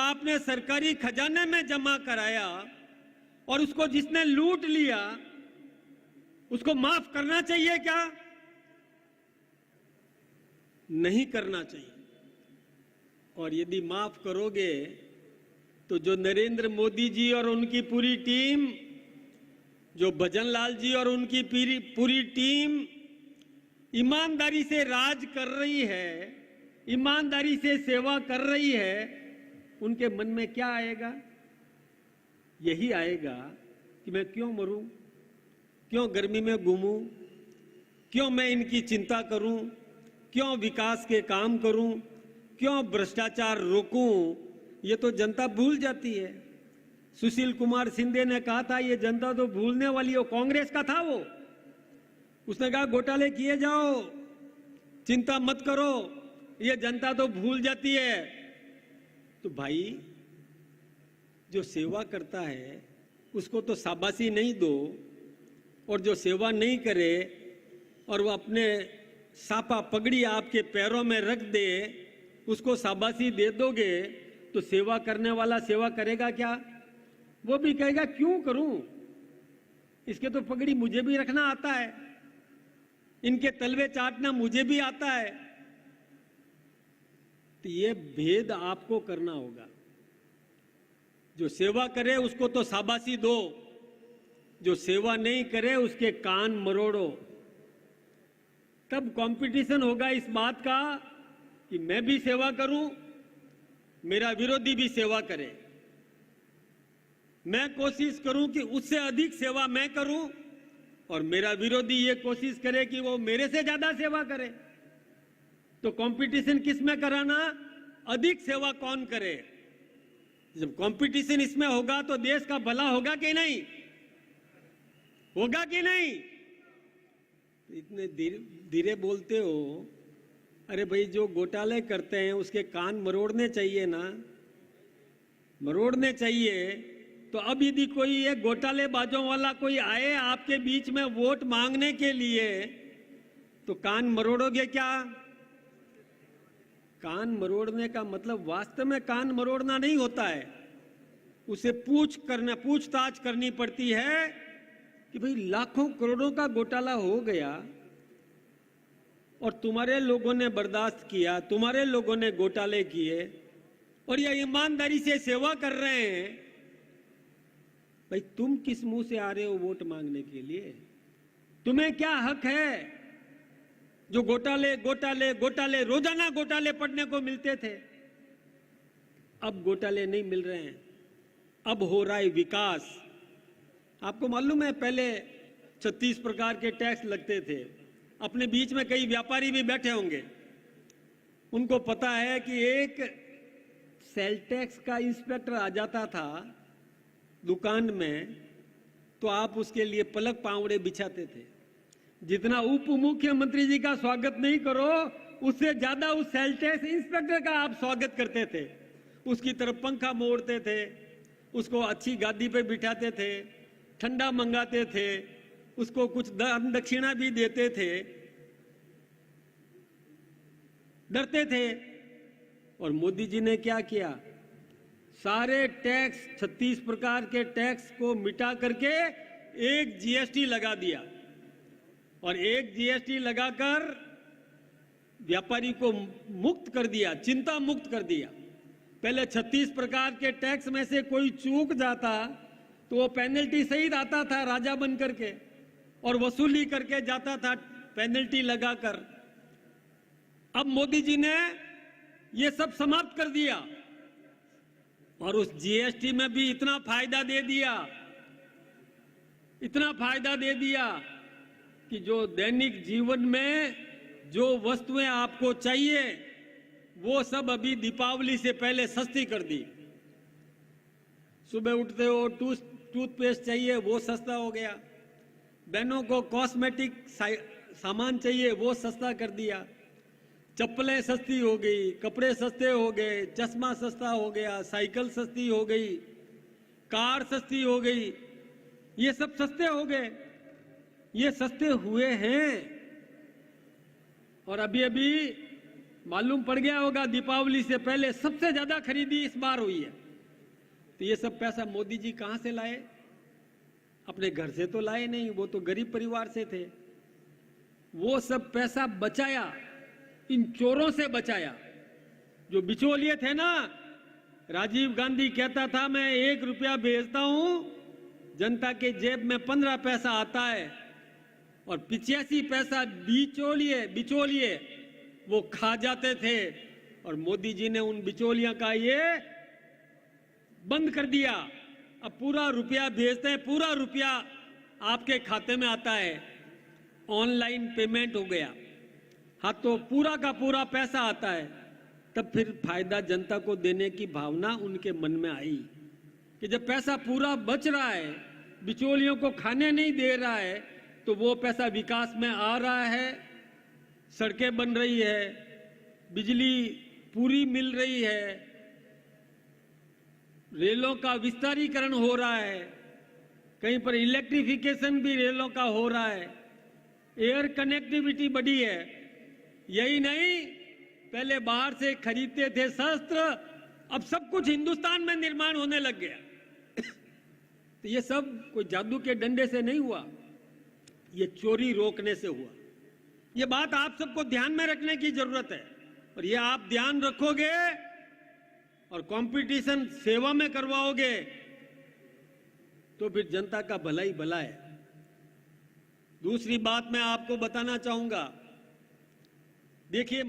आपने सरकारी खजाने में जमा कराया और उसको जिसने लूट लिया उसको माफ करना चाहिए क्या? नहीं करना चाहिए। और यदि माफ करोगे तो जो नरेंद्र मोदी जी और उनकी पूरी टीम, जो भजन लाल जी और उनकी पूरी टीम ईमानदारी से राज कर रही है, ईमानदारी से सेवा कर रही है, उनके मन में क्या आएगा? यही आएगा कि मैं क्यों मरूं, क्यों गर्मी में घूमूं, क्यों मैं इनकी चिंता करूं, क्यों विकास के काम करूं, क्यों भ्रष्टाचार रोकूं। ये तो जनता भूल जाती है। सुशील कुमार शिंदे ने कहा था ये जनता तो भूलने वाली हो, कांग्रेस का था वो। उसने कहा घोटाले किए जाओ, चिंता मत करो, ये जनता तो भूल जाती है। तो भाई जो सेवा करता है उसको तो शाबाशी नहीं दो, और जो सेवा नहीं करे और वो अपने सापा पगड़ी आपके पैरों में रख दे उसको शाबाशी दे दोगे तो सेवा करने वाला सेवा करेगा क्या? वो भी कहेगा क्यों करूं, इसके तो पगड़ी मुझे भी रखना आता है, इनके तलवे चाटना मुझे भी आता है। तो ये भेद आपको करना होगा। जो सेवा करे उसको तो शाबाशी दो, जो सेवा नहीं करे उसके कान मरोड़ो। तब कंपटीशन होगा इस बात का कि मैं भी सेवा करूं, मेरा विरोधी भी सेवा करे। मैं कोशिश करूं कि उससे अधिक सेवा मैं करूं और मेरा विरोधी ये कोशिश करे कि वो मेरे से ज्यादा सेवा करे। तो कंपटीशन किस में कराना? अधिक सेवा कौन करे। जब कंपटीशन इसमें होगा तो देश का भला होगा कि नहीं? होगा कि नहीं? इतने धीरे बोलते हो। अरे भाई जो घोटाले करते हैं उसके कान मरोड़ने चाहिए ना, मरोड़ने चाहिए। तो अब यदि कोई ये घोटालेबाजों वाला कोई आए आपके बीच में वोट मांगने के लिए तो कान मरोड़ोगे क्या? कान मरोड़ने का मतलब वास्तव में कान मरोड़ना नहीं होता है, उसे पूछताछ करनी पड़ती है कि भाई लाखों करोड़ों का घोटाला हो गया और तुम्हारे लोगों ने बर्दाश्त किया, तुम्हारे लोगों ने घोटाले किए और ये ईमानदारी से सेवा कर रहे हैं। भाई तुम किस मुंह से आ रहे हो वोट मांगने के लिए? तुम्हें क्या हक है? जो घोटाले घोटाले घोटाले रोजाना घोटाले पढ़ने को मिलते थे, अब घोटाले नहीं मिल रहे हैं, अब हो रहा है विकास। आपको मालूम है पहले 36 प्रकार के टैक्स लगते थे। अपने बीच में कई व्यापारी भी बैठे होंगे, उनको पता है कि एक सेल टैक्स का इंस्पेक्टर आ जाता था दुकान में तो आप उसके लिए पलक पावड़े बिछाते थे। जितना उप मुख्यमंत्री जी का स्वागत नहीं करो उससे ज्यादा उस सेल टैक्स इंस्पेक्टर का आप स्वागत करते थे। उसकी तरफ पंखा मोड़ते थे, उसको अच्छी गादी पे बिठाते थे, ठंडा मंगाते थे, उसको कुछ दान दक्षिणा भी देते थे, डरते थे। और मोदी जी ने क्या किया? सारे टैक्स 36 प्रकार के टैक्स को मिटा करके एक जीएसटी लगा दिया और एक जीएसटी लगाकर व्यापारी को मुक्त कर दिया, चिंता मुक्त कर दिया। पहले 36 प्रकार के टैक्स में से कोई चूक जाता तो वो पेनल्टी सहित आता था राजा बन करके और वसूली करके जाता था पेनल्टी लगाकर। अब मोदी जी ने ये सब समाप्त कर दिया और उस जीएसटी में भी इतना फायदा दे दिया, इतना फायदा दे दिया कि जो दैनिक जीवन में जो वस्तुएं आपको चाहिए वो सब अभी दीपावली से पहले सस्ती कर दी। सुबह उठते हो टूथपेस्ट चाहिए वो सस्ता हो गया, बहनों को कॉस्मेटिक सामान चाहिए वो सस्ता कर दिया, चप्पलें सस्ती हो गई, कपड़े सस्ते हो गए, चश्मा सस्ता हो गया, साइकिल सस्ती हो गई, कार सस्ती हो गई, ये सब सस्ते हो गए। ये सस्ते हुए हैं और अभी अभी मालूम पड़ गया होगा दीपावली से पहले सबसे ज्यादा खरीदी इस बार हुई है। तो ये सब पैसा मोदी जी कहां से लाए? अपने घर से तो लाए नहीं, वो तो गरीब परिवार से थे। वो सब पैसा बचाया, इन चोरों से बचाया। जो बिचौलिए थे ना, राजीव गांधी कहता था मैं 1 रुपया भेजता हूं, जनता के जेब में 15 पैसा आता है, और 85 पैसा बिचौलिए वो खा जाते थे। और मोदी जी ने उन बिचौलियों का ये बंद कर दिया। अब पूरा रुपया भेजते हैं, पूरा रुपया आपके खाते में आता है, ऑनलाइन पेमेंट हो गया। हाँ, तो पूरा का पूरा पैसा आता है। तब फिर फायदा जनता को देने की भावना उनके मन में आई कि जब पैसा पूरा बच रहा है, बिचौलियों को खाने नहीं दे रहा है, तो वो पैसा विकास में आ रहा है, सड़कें बन रही है, बिजली पूरी मिल रही है, रेलों का विस्तारीकरण हो रहा है, कहीं पर इलेक्ट्रिफिकेशन भी रेलों का हो रहा है, एयर कनेक्टिविटी बढ़ी है। यही नहीं, पहले बाहर से खरीदते थे शस्त्र, अब सब कुछ हिंदुस्तान में निर्माण होने लग गया। तो ये सब कोई जादू के डंडे से नहीं हुआ, ये चोरी रोकने से हुआ। ये बात आप सबको ध्यान में रखने की जरूरत है, और ये आप ध्यान रखोगे और कंपटीशन सेवा में करवाओगे तो फिर जनता का भला ही भला है। दूसरी बात मैं आपको बताना चाहूंगा, देखिए